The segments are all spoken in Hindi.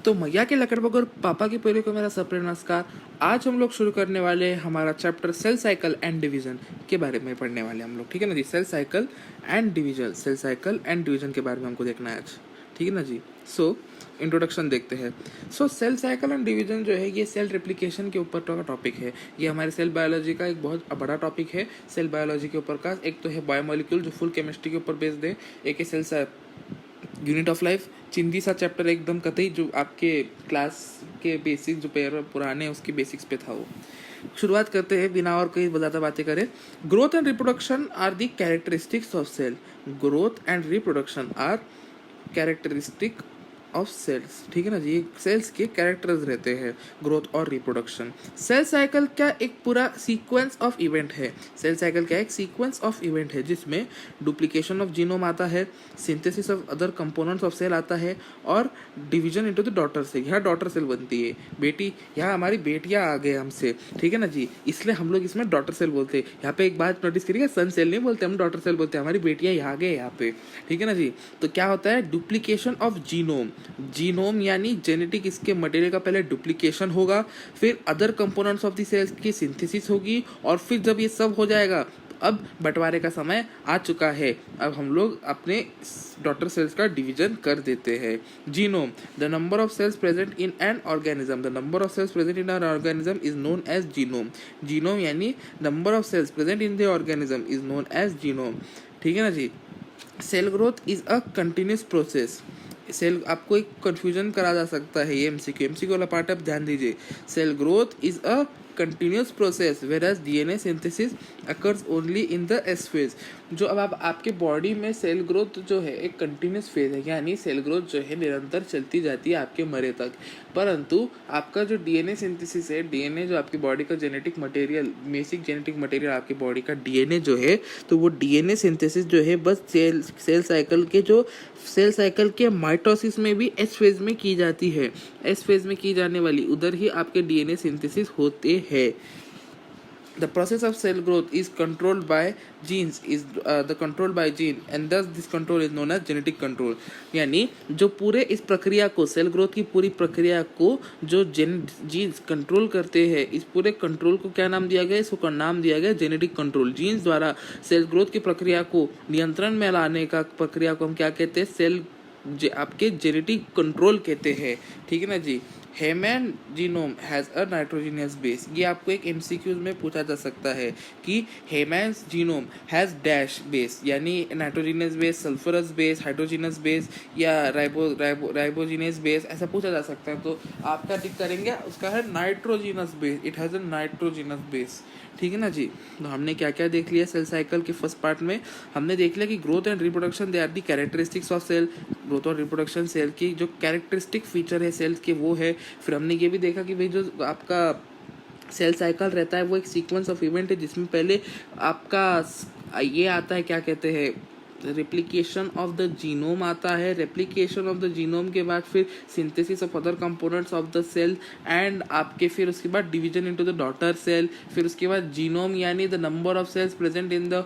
तो मैया के लकड़बग और पापा की पीढ़ी को मेरा सप्र नमस्कार। आज हम लोग शुरू करने वाले हैं हमारा chapter cell cycle and division के बारे में पढ़ने वाले हम लोग, ठीक है ना जी। Cell cycle and division, cell cycle and division के बारे में हमको देखना है आज, ठीक है ना जी। सो इंट्रोडक्शन देखते हैं। सेल साइकिल एंड डिवीजन जो है ये सेल रेप्लिकेशन के ऊपर का टॉपिक है। ये हमारे सेल बायोलॉजी का एक बहुत बड़ा टॉपिक है। सेल बायोलॉजी के ऊपर का एक तो है बायोमोलिक्यूल जो फुल केमिस्ट्री के ऊपर बेस्ड है, एक है सेल यूनिट ऑफ लाइफ, चिंदी सा चैप्टर एकदम कतई जो आपके क्लास के बेसिक जो पेयर पुराने उसके बेसिक्स पे था वो। शुरुआत करते हैं बिना और कहीं ज़्यादा बातें करें। Growth and reproduction are the characteristics of cell. Growth and reproduction are characteristic of cells, ठीक है ना जी। सेल्स के कैरेक्टर्स रहते हैं ग्रोथ और रिप्रोडक्शन। सेल साइकिल क्या एक पूरा सीक्वेंस ऑफ इवेंट है। सेल साइकिल क्या एक सीक्वेंस ऑफ इवेंट है जिसमें डुप्लीकेशन ऑफ जीनोम आता है, synthesis of other components of cell आता है और division into the daughter cell. यहाँ डॉटर सेल बनती है बेटी, यहाँ हमारी बेटियाँ आ गए हमसे, ठीक है ना जी, इसलिए हम लोग इसमें डॉटर सेल बोलते हैं। यहाँ पे एक बात नोटिस करिएगा, सन सेल नहीं बोलते हम, डॉटर सेल बोलते हैं। हमारी बेटियाँ यहाँ आ गए यहाँ पे, ठीक है ना जी। तो क्या होता है डुप्लीकेशन ऑफ जीनोम। जीनोम यानी जेनेटिक इसके मटेरियल का पहले डुप्लीकेशन होगा, फिर other components of the cells की सिंथेसिस होगी और फिर जब ये सब हो जाएगा तो अब बंटवारे का समय आ चुका है। अब हम लोग अपने डॉटर सेल्स का डिवीजन कर देते हैं। Genome, the number of cells present in an organism. The number of cells present in an organism is known as genome. Genome यानी number of cells present in the organism is known as genome, ठीक है ना जी। Cell growth is a continuous process. Cell आपको एक कंफ्यूजन करा जा सकता है, ये एमसीक्यू वाला पार्ट आप ध्यान दीजिए। Cell growth is a continuous process whereas DNA synthesis occurs only in the S phase। जो अब आपके बॉडी में सेल ग्रोथ जो है एक कंटिन्यूस फेज है, यानी सेल ग्रोथ जो है निरंतर चलती जाती है आपके मरे तक। परंतु आपका जो डीएनए सिंथेसिस है, डीएनए जो आपकी बॉडी का genetic material, basic genetic material आपकी बॉडी का डीएनए जो है, तो वो डीएनए सिंथेसिस जो है बस सेल साइकिल के जो सेल साइकिल के माइटोसिस में भी एस फेज में की जाती है। एस फेज में की जाने वाली उधर ही आपके डीएनए सिंथेसिस होते हैं। The process of cell growth is controlled by genes, and thus this control is known as genetic control। यानी जो पूरे इस प्रक्रिया को, सेल ग्रोथ की पूरी प्रक्रिया को जो जीन्स कंट्रोल करते हैं, इस पूरे कंट्रोल को क्या नाम दिया गया, इसको नाम दिया गया जेनेटिक कंट्रोल। जीन्स द्वारा सेल ग्रोथ की प्रक्रिया को नियंत्रण में लाने का प्रक्रिया को हम क्या कहते हैं, आपके जेनेटिक कंट्रोल कहते हैं, ठीक है ना जी। Human genome has a nitrogenous base. ये आपको एक एमसीक्यूज में पूछा जा सकता है कि हेमैन जीनोम हैज़ डैश बेस, यानी nitrogenous base, sulphurous base, हाइड्रोजीनियस base या राइबोजीनियस बेस, ऐसा पूछा जा सकता है। तो आप क्या टिक करेंगे, उसका है nitrogenous base, it has a nitrogenous base, ठीक है ना जी। तो हमने क्या क्या देख लिया सेल साइकिल के फर्स्ट पार्ट में। हमने देख लिया कि growth and reproduction they are the characteristics of cell. Growth और रिप्रोडक्शन सेल की जो कैरेक्टरिस्टिक फीचर है सेल्स के वो है। फिर हमने ये भी देखा कि भाई जो आपका सेल साइकिल रहता है वो एक सीक्वेंस ऑफ इवेंट है जिसमें पहले आपका ये आता है, क्या कहते हैं, रेप्लिकेशन ऑफ द जीनोम आता है। रेप्लिकेशन ऑफ द जीनोम के बाद फिर synthesis of other components of the cell and आपके फिर उसके बाद division into the daughter cell. फिर उसके बाद जीनोम यानी the number of cells present in the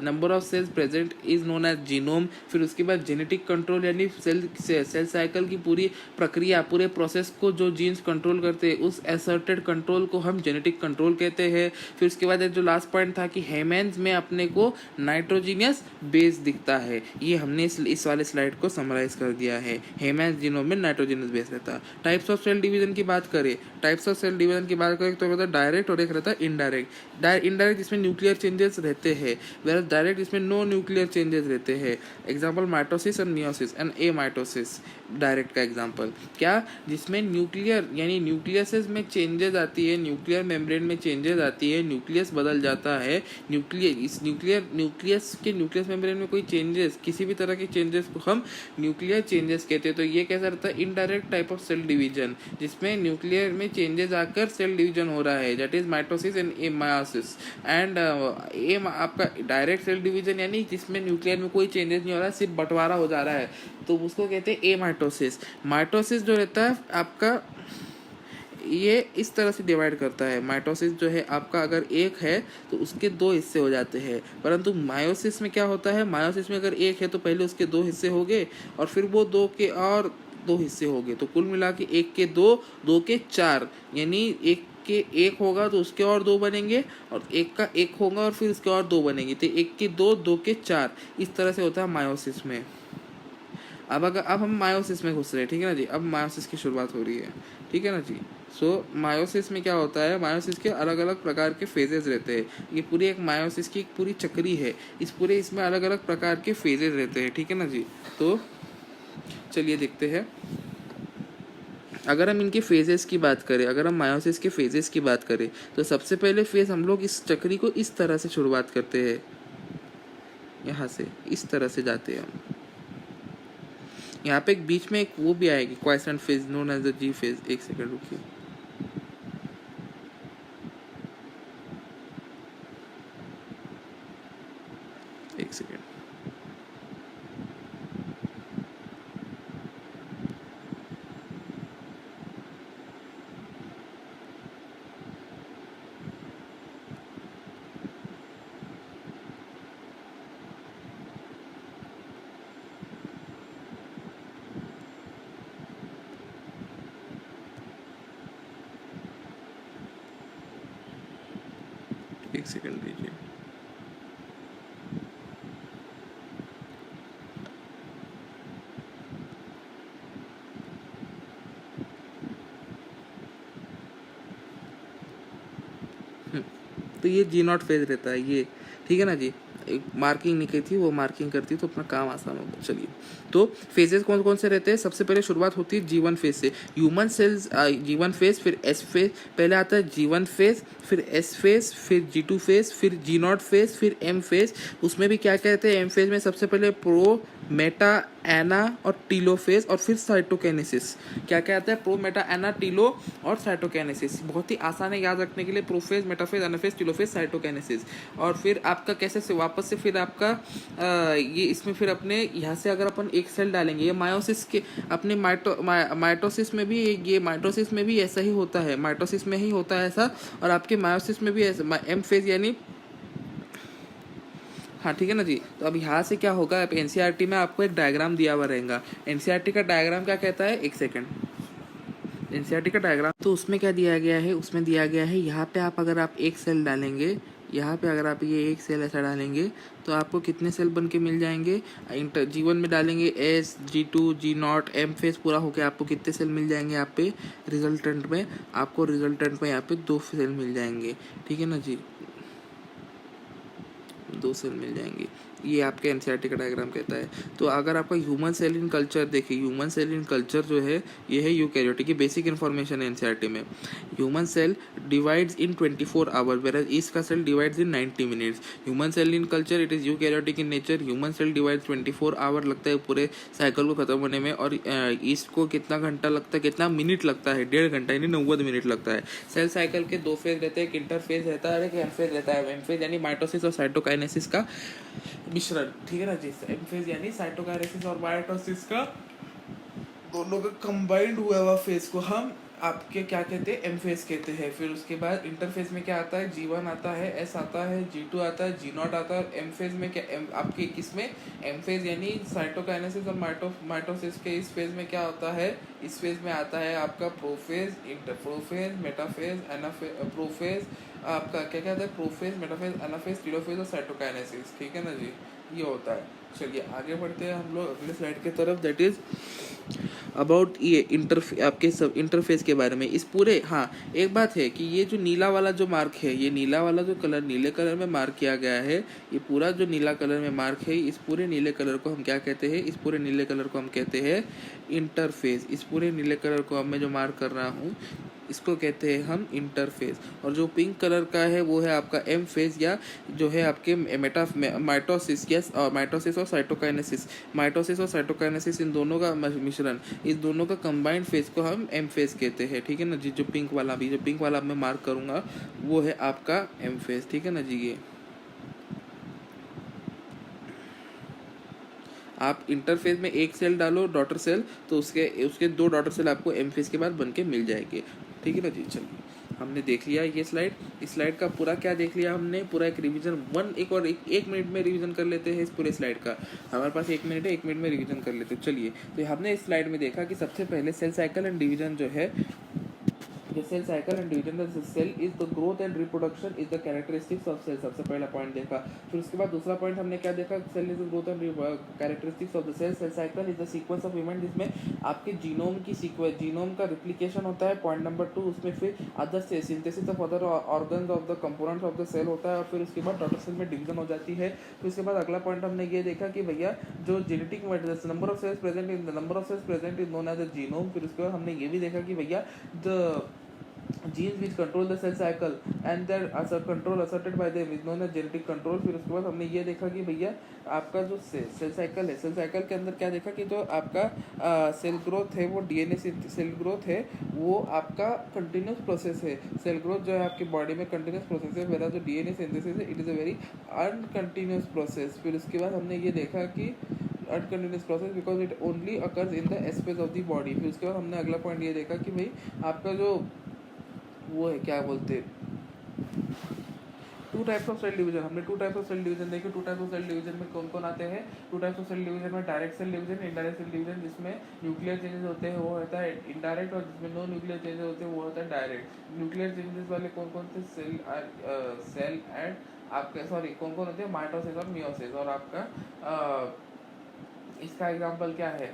number of cells present is known as genome. फिर उसके बाद जेनेटिक कंट्रोल यानी सेल साइकिल की पूरी प्रक्रिया, पूरे प्रोसेस को जो जीन्स कंट्रोल करते हैं उस असर्टेड कंट्रोल को हम जेनेटिक कंट्रोल कहते हैं। फिर उसके बाद जो लास्ट पॉइंट था कि हेमेन्स में अपने को नाइट्रोजीनियस बेस दिखता है। ये हमने इस वाले स्लाइड को समराइज कर दिया है। हेमैन जीनोम में नाइट्रोजीनियस बेस रहता है। टाइप्स ऑफ सेल डिवीजन की बात करें, टाइप्स ऑफ सेल डिवीजन की बात करें तो रहता है डायरेक्ट और एक रहता है इनडायरेक्ट। इनडायरेक्ट जिसमें न्यूक्लियर चेंजेस रहते हैं, वेयर डायरेक्ट जिसमें नो न्यूक्लियर चेंजेस रहते हैं। Example mitosis and meiosis and A mitosis, direct का एग्जाम्पल क्या, जिसमें न्यूक्लियर यानी न्यूक्लियसेस में चेंजेस आती है, न्यूक्लियर मेम्ब्रेन में चेंजेस आती है, न्यूक्लियस बदल जाता है। न्यूक्लियस मेम्ब्रेन में कोई चेंजेस, किसी भी तरह के चेंजेस को हम न्यूक्लियर चेंजेस कहते हैं। तो ये कैसा रहता है, indirect type of cell division, जिसमें न्यूक्लियर में चेंजेस आकर सेल डिवीजन हो रहा है, that is mitosis and meiosis. And आपका डायरेक्ट सेल डिवीजन यानी जिसमें न्यूक्लियर में कोई चेंजेस नहीं हो रहा है, सिर्फ बंटवारा हो जा रहा है, तो उसको कहते हैं ए माइटोसिस। माइटोसिस जो रहता है आपका ये इस तरह से डिवाइड करता है। माइटोसिस जो है आपका अगर एक है तो उसके दो हिस्से हो जाते हैं, परंतु मायोसिस में क्या होता है, मायोसिस में अगर एक है तो पहले उसके दो हिस्से हो गए और फिर वो दो के और दो हिस्से हो गए, तो कुल मिला के एक के दो, दो के चार, यानी एक के एक होगा तो उसके और दो बनेंगे, और एक का एक होगा और फिर उसके और दो बनेंगे, तो एक के दो, दो के चार, इस तरह से होता है मायोसिस में। अब हम मायोसिस में घुस रहे हैं, ठीक है ना जी। अब मायोसिस की शुरुआत हो रही है, ठीक है ना जी। सो मायोसिस में क्या होता है, मायोसिस के अलग अलग प्रकार के फेजेस रहते हैं। ये पूरी एक मायोसिस की एक पूरी चक्री है, इसमें अलग अलग प्रकार के फेजेस रहते हैं, ठीक है ना जी। तो चलिए देखते हैं। अगर हम इनके फेजेस की बात करें, अगर हम मायोसिस के फेजेस की बात करें, तो सबसे पहले फेज हम लोग इस चक्री को इस तरह से शुरुआत करते हैं, यहाँ से इस तरह से जाते हैं हम। यहाँ पे एक बीच में एक वो भी आएगी, quiescent phase known as the G phase. एक सेकंड रुकिए, एक सेकंड। एक सेकंड दीजिए। तो ये जी नॉट फेज रहता है ये, ठीक है ना जी। एक मार्किंग नहीं की थी, वो मार्किंग करती तो अपना काम आसान होगा। चलिए, तो फेजेस कौन कौन से रहते हैं। सबसे पहले शुरुआत होती है G1 फेज से। ह्यूमन सेल्स G1 फेज, फिर S फेज, पहले आता है G1 फेज, फिर S फेज, फिर G2 फेज, फिर G0 फेज, फिर M फेज। उसमें भी क्या कहते हैं, M फेज में सबसे पहले प्रो, मेटा, एना और टीलोफेज, और फिर साइटोकाइनेसिस। क्या क्या आता है, प्रो, मेटा, एना, टीलो और साइटोकाइनेसिस। बहुत ही आसान है याद रखने के लिए, prophase, metaphase, anaphase, telophase, cytokinesis. और फिर आपका कैसे से वापस से फिर आपका ये इसमें फिर अपने यहाँ से अगर अपन एक सेल डालेंगे, ये मायोसिस के अपने माइटोसिस में भी, ये माइटोसिस में भी ऐसा ही होता है, माइटोसिस में ही होता है ऐसा, और आपके मायोसिस में भी ऐसा एम फेज यानी, हाँ ठीक है ना जी। तो अब यहाँ से क्या होगा, अब एनसीईआरटी में आपको एक डायग्राम दिया हुआ रहेगा। एनसीईआरटी का डायग्राम क्या कहता है, एक सेकंड। एनसीईआरटी का डायग्राम, तो उसमें क्या दिया गया है, उसमें दिया गया है यहाँ पे आप अगर आप एक सेल डालेंगे, यहाँ पे अगर आप ये एक सेल ऐसा डालेंगे तो आपको कितने सेल बन के मिल जाएंगे। G1 में डालेंगे S, G2, G0, M phase पूरा होके आपको कितने सेल मिल जाएंगे यहाँ पे रिजल्टेंट में, आपको रिजल्टेंट में यहाँ पे 2 सेल मिल जाएंगे, ठीक है ना जी। 2 सेल मिल जाएंगे, ये आपके एनसीईआरटी का डायग्राम कहता है। तो अगर आपका ह्यूमन सेल इन कल्चर देखिए, ह्यूमन सेल इन कल्चर जो है ये है यूकैरियोटिक की बेसिक इन्फॉर्मेशन है एनसीईआरटी में। Human cell divides in 24 hour, where इसका cell divides in 90 minutes. Human cell in culture it is eukaryotic in nature. Human cell divides 24 hour लगता है पूरे साइकिल को खत्म होने में, और इसको कितना घंटा लगता है, कितना मिनट लगता है, 1.5 घंटा यानी 90 मिनट लगता है। सेल साइकिल के 2 फेज रहते हैं, एक इंटरफेज रहता है और एक एम फेज रहता है। एम फेज यानी माइटोसिस और साइटोकाइनेसिस का मिश्रण, ठीक है ना जी। एम फेज यानी साइटोकाइनेसिस और माइटोसिस का दोनों का कंबाइंड हुआ हुआ फेज को हम आपके क्या कहते हैं, एम फेज कहते हैं। फिर उसके बाद इंटरफेज में क्या आता है, G1 आता है, S आता है, G2 आता है, G0 आता है। एम फेज में क्या आपके किसमें, एम फेज यानी साइटोकाइनेसिस और माइटोसिस के इस फेज में क्या होता है, इस फेज में आता है आपका प्रोफेज, इंटरप्रोफेज, मेटाफेज, एनाफेज, प्रोफेज, आपका क्या क्या आता है, प्रोफेज, मेटाफेज, एनाफेज, टीलोफेज और साइटोकाइनेसिस, ठीक है ना जी। ये होता है। चलिए आगे बढ़ते हैं हम लोग अगले स्लाइड की तरफ, दैट इज अबाउट ये आपके सब इंटरफेस के बारे में। इस पूरे, हाँ एक बात है कि ये जो नीला वाला जो मार्क है, ये नीला वाला जो कलर नीले कलर में मार्क किया गया है, ये पूरा जो नीला कलर में मार्क है, इस पूरे नीले कलर को हम क्या कहते हैं, इस पूरे नीले कलर को हम कहते हैं इंटरफेस। इस पूरे नीले कलर को अब मैं जो मार्क कर रहा हूँ इसको कहते हैं हम इंटरफेस। और जो पिंक कलर का है वो है आपका एम फेज, या जो है आपके माइटोसिस या माइटोसिस और साइटोकाइनेसिस। माइटोसिस और साइटोकाइनेसिस इन दोनों का मिश्रण, इस दोनों का कंबाइंड फेज को हम एम फेज कहते हैं, ठीक है ना जी। जो पिंक वाला मैं मार्क करूंगा वो है आपका एम फेज, ठीक है ना जी। ये आप इंटरफेज में एक सेल डालो डॉटर सेल, तो उसके 2 डॉटर सेल आपको एम फेज के बाद बन के मिल जाएंगे, ठीक है ना जी। चलिए हमने देख लिया ये स्लाइड। इस स्लाइड का पूरा क्या देख लिया हमने, पूरा एक रिवीजन एक मिनट में रिवीजन कर लेते हैं इस पूरे स्लाइड का। हमारे पास 1 मिनट है, 1 मिनट में रिवीजन कर लेते हैं। चलिए, तो हमने इस स्लाइड में देखा कि सबसे पहले सेल साइकिल एंड डिवीजन जो है, the cell cycle and division of the cell is the growth and reproduction is the characteristics of cell। सबसे पहला पॉइंट देखा। फिर उसके बाद दूसरा पॉइंट हमने क्या देखा, cell is the growth and characteristics of the cell. Cell cycle is the sequence of event जिसमें आपके जीनोम की सीक्वेंस, जीनोम का रिप्लिकेशन होता है। पॉइंट नंबर 2, उसमें फिर अदर से synthesis of other organs of the components of the cell होता है, और फिर उसके बाद डॉटर सेल में डिवीजन हो जाती है। फिर उसके बाद अगला पॉइंट हमने ये देखा कि भैया जो genetic number of cells present in the number of cells present is known as the genome. फिर उसके बाद हमने ये भी देखा कि भैया the genes which control the cell cycle and their control asserted by them is known as genetic control। फिर उसके बाद हमने ये देखा कि भैया आपका जो सेल साइकिल है, सेल साइकिल के अंदर क्या देखा कि जो आपका सेल ग्रोथ है वो डीएनए सेल ग्रोथ है वो आपका कंटिन्यूस प्रोसेस है। सेल ग्रोथ जो है आपकी बॉडी में कंटिन्यूस प्रोसेस है, मेरा जो डीएनए सिंथेसिस है it is a very uncontinuous process. फिर उसके बाद हमने ये देखा कि uncontinuous process because it only occurs in the space of the body. फिर उसके बाद हमने अगला पॉइंट ये देखा कि भाई आपका जो वो है क्या बोलते two types of cell division. हमने two types of cell division देखे। Two types of cell division में कौन कौन आते हैं, two types of cell division में direct cell division, indirect cell division. जिसमें न्यूक्लियर चेंजेस होते हैं वो होता है इनडायरेक्ट, और जिसमें नो न्यूक्लियर चेंजेस होते हैं वो होता है डायरेक्ट। न्यूक्लियर चेंजेस वाले कौन कौन से सेल एंड आपके कौन कौन होते हैं, माइटोसिस और मियोसिस। और आपका इसका एग्जांपल क्या है,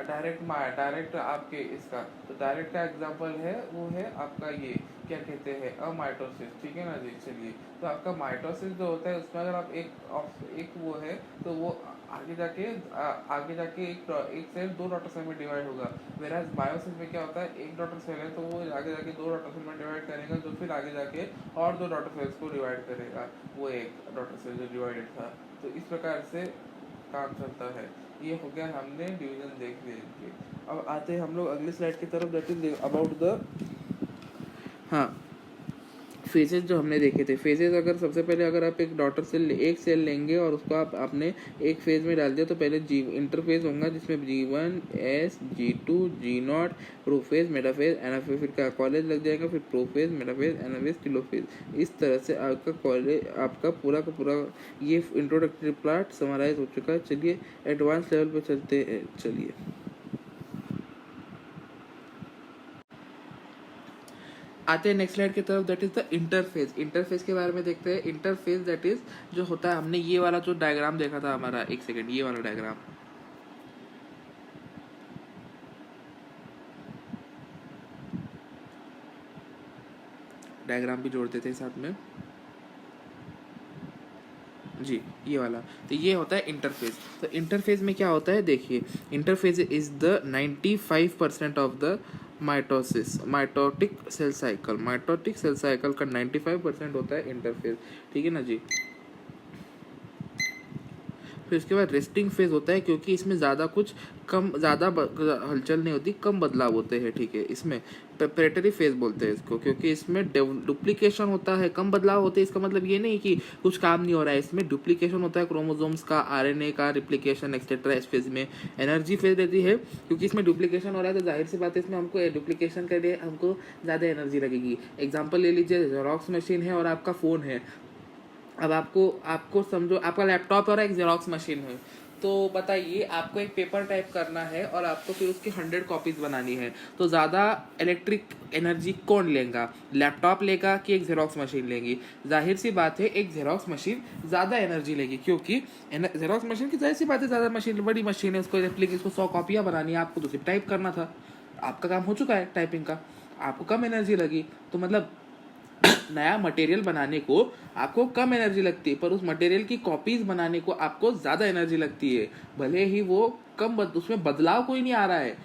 डायरेक्ट आपके इसका, तो डायरेक्ट का एग्जांपल है वो है आपका ये क्या कहते हैं अमाइटोसिस। ठीक है ना जी। चलिए, तो आपका माइटोसिस जो होता है उसमें अगर आप एक वो है तो वो आगे जाके एक सेल 2 डॉटर सेल में डिवाइड होगा। वेराज मायोसिस में क्या होता है, एक डॉटर सेल है तो वो आगे जाके 2 डॉटर सेल में डिवाइड करेगा, जो फिर आगे जाके और 2 डॉटर सेल्स को डिवाइड करेगा, वो एक डॉटर सेल जो डिवाइडेड था। तो इस प्रकार से काम चलता है। ये हो गया, हमने डिवीजन देख लिए। अब आते हैं हम लोग अगली स्लाइड की तरफ, that is about the phases जो हमने देखे थे। फेजेस अगर सबसे पहले अगर आप एक सेल लेंगे और उसको आपने एक फेज में डाल दिया तो पहले इंटरफेज होगा जिसमें G1 S G2 G0 prophase metaphase anaphase, फिर कॉलेज लग जाएगा, फिर प्रोफेज मेटाफेज एनाफेज टेलोफेज। इस तरह से आपका पूरा का पूरा ये इंट्रोडक्टरी पार्ट समराइज हो चुका है। चलिए एडवांस लेवल पे चलते हैं। चलिए आते हैं नेक्स्ट स्लाइड की तरफ, that is the interface. Interface के बारे में देखते हैं। इंटरफेस दैट इज जो होता है, हमने ये वाला जो डायग्राम देखा था हमारा, एक सेकेंड, ये वाला डायग्राम भी जोड़ते थे साथ में जी, ये वाला। तो ये होता है इंटरफेस। तो इंटरफेस में क्या होता है, देखिए interphase is the 95% of the mitotic cell cycle का 95% होता है इंटरफेस। ठीक है ना जी। फिर उसके बाद रेस्टिंग फेज होता है, क्योंकि इसमें ज़्यादा हलचल नहीं होती, कम बदलाव होते हैं। ठीक है, इसमें प्रेपरेटरी फेज बोलते हैं इसको, क्योंकि इसमें डुप्लीकेशन होता है, कम बदलाव होते हैं। इसका मतलब ये नहीं कि कुछ काम नहीं हो रहा है, इसमें डुप्लीकेशन होता है क्रोमोसोम्स का, आरएनए का रिप्लिकेशन एक्सेट्रा। इस फेज में एनर्जी फेज रहती है, क्योंकि इसमें डुप्लीकेशन हो रहा है तो जाहिर सी बात है इसमें हमको डुप्लीकेशन के लिए हमको ज़्यादा एनर्जी लगेगी। एग्जाम्पल ले लीजिए, जेरोक्स मशीन है और आपका फ़ोन है। अब आपको समझो आपका लैपटॉप और एक जेरोक्स मशीन है, तो बताइए आपको एक पेपर टाइप करना है और आपको फिर उसकी 100 कॉपीज बनानी है, तो ज़्यादा इलेक्ट्रिक एनर्जी कौन लेगा, लैपटॉप लेगा कि एक जेरोक्स मशीन लेगी? जाहिर सी बात है एक जेरोक्स मशीन ज़्यादा एनर्जी लेगी, क्योंकि जेरोक्स मशीन की जाहिर सी बात है ज़्यादा बड़ी मशीन है, उसको इसको 100 कॉपियाँ बनानी है, आपको तो सिर्फ टाइप करना था, आपका काम हो चुका है टाइपिंग का, आपको कम एनर्जी लगी। तो मतलब नया मटेरियल बनाने को आपको कम एनर्जी लगती है, पर उस मटेरियल की कॉपीज बनाने को आपको ज़्यादा एनर्जी लगती है, भले ही वो उसमें बदलाव कोई नहीं आ रहा है।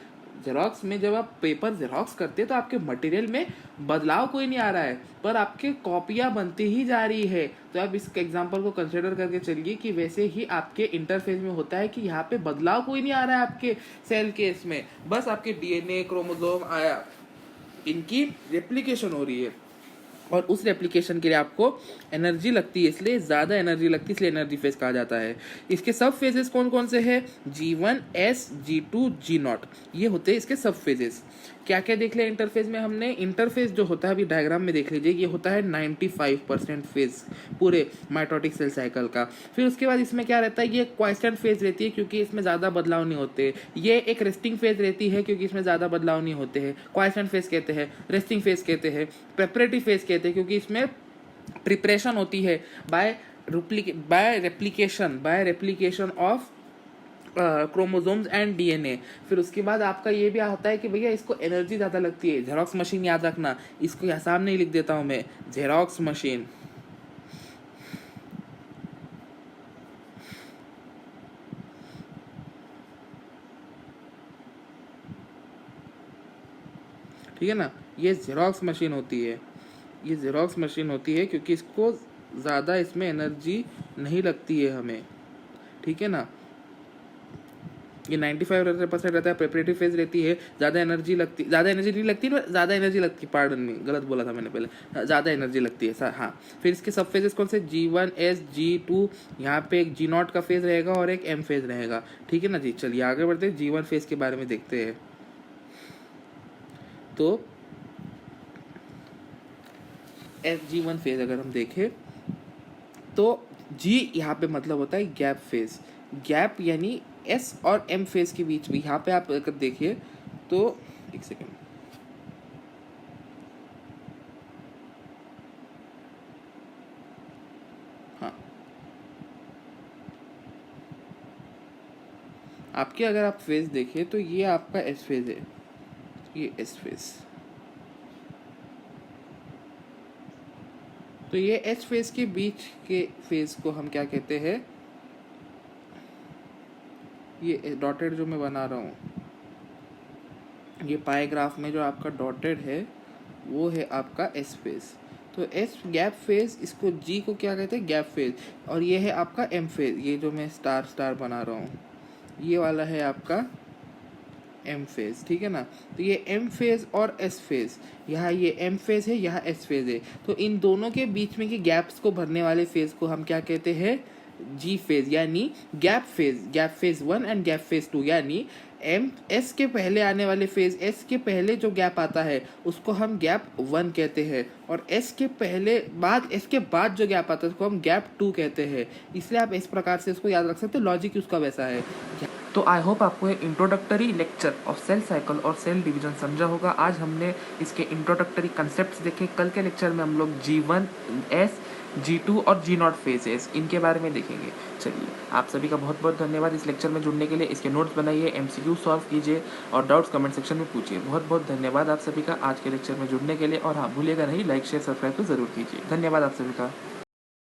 जेरोक्स में जब आप पेपर जेरोक्स करते हैं तो आपके मटेरियल में बदलाव कोई नहीं आ रहा है, पर आपके कॉपियाँ बनती ही जा रही है। तो आप इस एग्जांपल को कंसिडर करके चलिए कि वैसे ही आपके इंटरफेस में होता है कि यहाँ पे बदलाव कोई नहीं आ रहा है आपके सेल केस में, बस आपके डीएनए क्रोमोसोम आया, इनकी रेप्लिकेशन हो रही है। और उस रेप्लिकेशन के लिए आपको एनर्जी लगती है, इसलिए ज़्यादा एनर्जी लगती है, इसलिए एनर्जी फेज कहा जाता है। इसके सब फेजेस कौन कौन से हैं? G1, S, G2, G0, ये होते हैं इसके सब फेजेस। क्या क्या देख लिया इंटरफेज में हमने? इंटरफेज जो होता है अभी डायग्राम में देख लीजिए, ये होता है 95% फेज पूरे माइटोटिक सेल साइकिल का। फिर उसके बाद इसमें क्या रहता है? ये क्वाइसेंट फेज रहती है क्योंकि इसमें ज़्यादा बदलाव नहीं होते। ये एक रेस्टिंग फेज रहती है क्योंकि इसमें ज़्यादा बदलाव नहीं होते हैं। क्वाइसेंट फेज कहते हैं, रेस्टिंग फेज कहते हैं, प्रेपरेटरी फेज कहते हैं क्योंकि इसमें प्रिपरेशन होती है by replication of chromosomes and DNA. फिर उसके बाद आपका ये भी आता है कि भैया इसको एनर्जी ज़्यादा लगती है। जेरोक्स मशीन याद रखना, इसको यहाँ सामने ही लिख देता हूँ मैं, जेरोक्स मशीन। ठीक है ना, ये जेरोक्स मशीन होती है, ये जेरोक्स मशीन होती है क्योंकि इसको ज़्यादा इसमें एनर्जी नहीं लगती है हमें। ठीक है ना, ये 95% रहता है। प्रेपरेटरी फेज रहती है, ज़्यादा एनर्जी नहीं लगती ना, ज़्यादा एनर्जी लगती, पार्डन मी, गलत बोला था मैंने पहले, ज़्यादा एनर्जी लगती है हाँ। फिर इसके सब फेजेस कौन से? G1, S, G2, यहाँ पे एक G0 का फेज रहेगा और एक M फेज रहेगा। ठीक है ना जी, चलिए आगे बढ़ते हैं, G1 फेज के बारे में देखते हैं। तो G1 फेज अगर हम देखें तो G यहाँ पे मतलब होता है गैप फेज। गैप यानी S और M फेज के बीच में, यहाँ पे आप अगर देखिए तो एक सेकेंड, हाँ आपके अगर आप फेज देखें तो ये आपका S फेज है, ये S फेज, तो ये एच फेज के बीच के फेज को हम क्या कहते हैं? ये डॉटेड जो मैं बना रहा हूँ, ये पाई ग्राफ में जो आपका डॉटेड है वो है आपका एस फेज। तो एस गैप फेज, इसको जी को क्या कहते हैं? Gap phase. और ये है आपका एम फेज, ये जो मैं स्टार स्टार बना रहा हूँ ये वाला है आपका एम फेज। ठीक है ना, तो ये एम फेज और एस फेज, यहाँ ये एम फेज है, यहाँ एस फेज है, तो इन दोनों के बीच में के गैप्स को भरने वाले फेज को हम क्या कहते हैं? जी फेज, यानी gap phase 1 and gap phase 2, यानी एम एस के पहले आने वाले फेज, एस के पहले जो गैप आता है उसको हम गैप 1 कहते हैं, और एस के बाद जो गैप आता है उसको हम गैप 2 कहते हैं। इसलिए आप इस प्रकार से इसको याद रख सकते हो, लॉजिक उसका वैसा है। तो आई होप आपको ये introductory lecture of cell cycle और सेल डिवीजन समझा होगा। आज हमने इसके इंट्रोडक्टरी कंसेप्ट्स देखे, कल के लेक्चर में हम लोग G1, S, G2 और G0 फेजेस इनके बारे में देखेंगे। चलिए, आप सभी का बहुत बहुत धन्यवाद इस लेक्चर में जुड़ने के लिए। इसके नोट्स बनाइए, MCQ सॉल्व कीजिए और डाउट्स कमेंट सेक्शन में पूछिए। बहुत बहुत धन्यवाद आप सभी का आज के लेक्चर में जुड़ने के लिए, और हाँ भूलिएगा नहीं, लाइक शेयर सब्सक्राइब तो जरूर कीजिए। धन्यवाद आप सभी का।